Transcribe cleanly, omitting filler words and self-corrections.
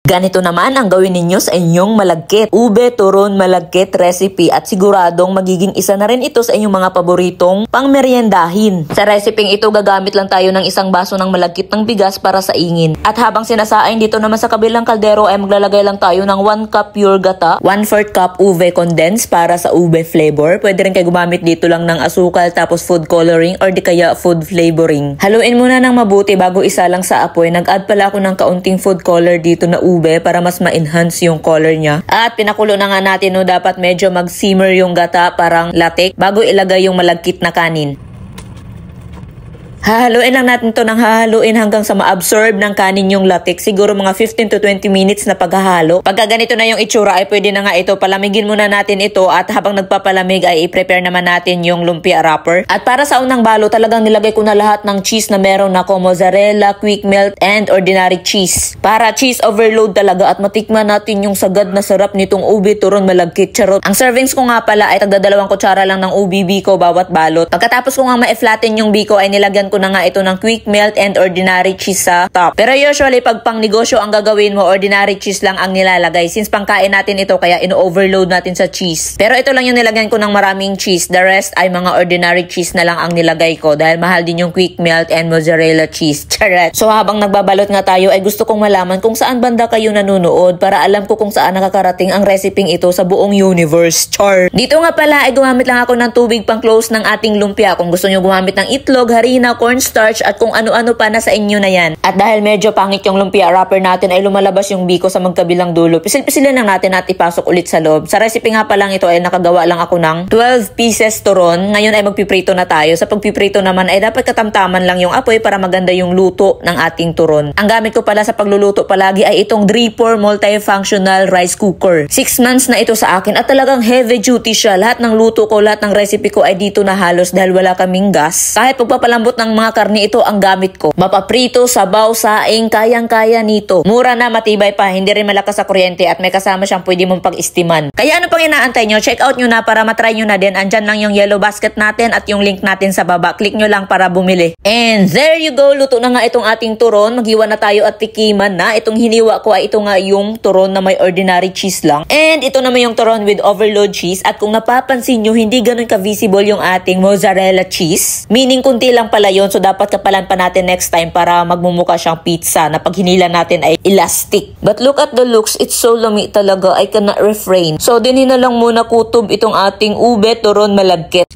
Ganito naman ang gawin ninyo sa inyong malagkit. Ube, turon, malagkit recipe at siguradong magiging isa na rin ito sa inyong mga paboritong pangmeryendahin. Sa reseping ito, gagamit lang tayo ng isang baso ng malagkit ng bigas para sa ingin. At habang sinasaing dito naman sa kabilang kaldero ay maglalagay lang tayo ng 1 cup pure gata, 1/4 cup ube condense para sa ube flavor. Pwede rin kayo gumamit dito lang ng asukal tapos food coloring or di kaya food flavoring. Haluin muna ng mabuti bago isa lang sa apoy. Nag-add pala ako ng kaunting food color dito na ube para mas ma-enhance yung color niya. At pinakulo na nga natin, no, dapat medyo mag-simmer yung gata, parang latik, bago ilagay yung malagkit na kanin. Hahaluin lang natin to ng hahaluin hanggang sa ma-absorb ng kanin yung latik. Siguro mga 15 to 20 minutes na paghahalo. Pagka ganito na yung itsura ay pwede na nga ito. Palamigin muna natin ito at habang nagpapalamig ay i-prepare naman natin yung lumpia wrapper. At para sa unang balo, talagang nilagay ko na lahat ng cheese na meron ako. Mozzarella, quick melt, and ordinary cheese. Para cheese overload talaga at matikman natin yung sagad na sarap nitong ube, turon, malagkit, charot. Ang servings ko nga pala ay tagdadalawang kutsara lang ng ube biko bawat balot. Pagkatapos ko nga ma-flatten yung biko ay nilagyan ko na nga ito ng quick melt and ordinary cheese sa top. Pero usually pag pang negosyo ang gagawin mo, ordinary cheese lang ang nilalagay since pangkain natin ito kaya ino-overload natin sa cheese. Pero ito lang yung nilagyan ko ng maraming cheese. The rest ay mga ordinary cheese na lang ang nilagay ko dahil mahal din yung quick melt and mozzarella cheese. Charet! So habang nagbabalot nga tayo ay gusto kong malaman kung saan banda kayo nanonood para alam ko kung saan nakakarating ang reseping ito sa buong universe. Char! Dito nga pala ay gumamit lang ako ng tubig pang close ng ating lumpia. Kung gusto nyo gumamit ng itlog, harina, cornstarch at kung ano-ano pa na sa inyo na yan. At dahil medyo pangit yung lumpia wrapper natin ay lumalabas yung biko sa magkabilang dulo. Pisil-pisilin lang natin at ipasok ulit sa loob. Sa recipe nga pa lang ito ay nakagawa lang ako ng 12 pieces turon. Ngayon ay magpiprito na tayo. Sa pagpiprito naman ay dapat katamtaman lang yung apoy para maganda yung luto ng ating turon. Ang gamit ko pala sa pagluluto palagi ay itong Dripor multifunctional rice cooker. 6 months na ito sa akin at talagang heavy duty siya. Lahat ng luto ko, lahat ng recipe ko ay dito na halos dahil wala kaming gas. Kahit pagpapalambot ng mga karne, ito ang gamit ko. Mapaprito, sabaw, saing, kayang-kaya nito. Mura na, matibay pa, hindi rin malakas sa kuryente at may kasama siyang pwede mong pag-istiman. Kaya ano pang inaantay nyo? Check out nyo na para matry nyo na din. Andyan lang yung yellow basket natin at yung link natin sa baba. Click nyo lang para bumili. And there you go, luto na nga itong ating turon. Maghiwa na tayo at tikiman na. Itong hiniwa ko ay ito nga yung turon na may ordinary cheese lang. And ito naman yung turon with overload cheese. At kung napapansin nyo, hindi ganun ka-visible yung ating mozzarella cheese. Meaning kunti lang pala yun. So dapat kapalan pa natin next time para magmumukha siyang pizza na pag hinila natin ay elastic. But look at the looks, it's so lami talaga, I cannot refrain. So dinhin na lang muna kutob itong ating ube, turon, malagkit.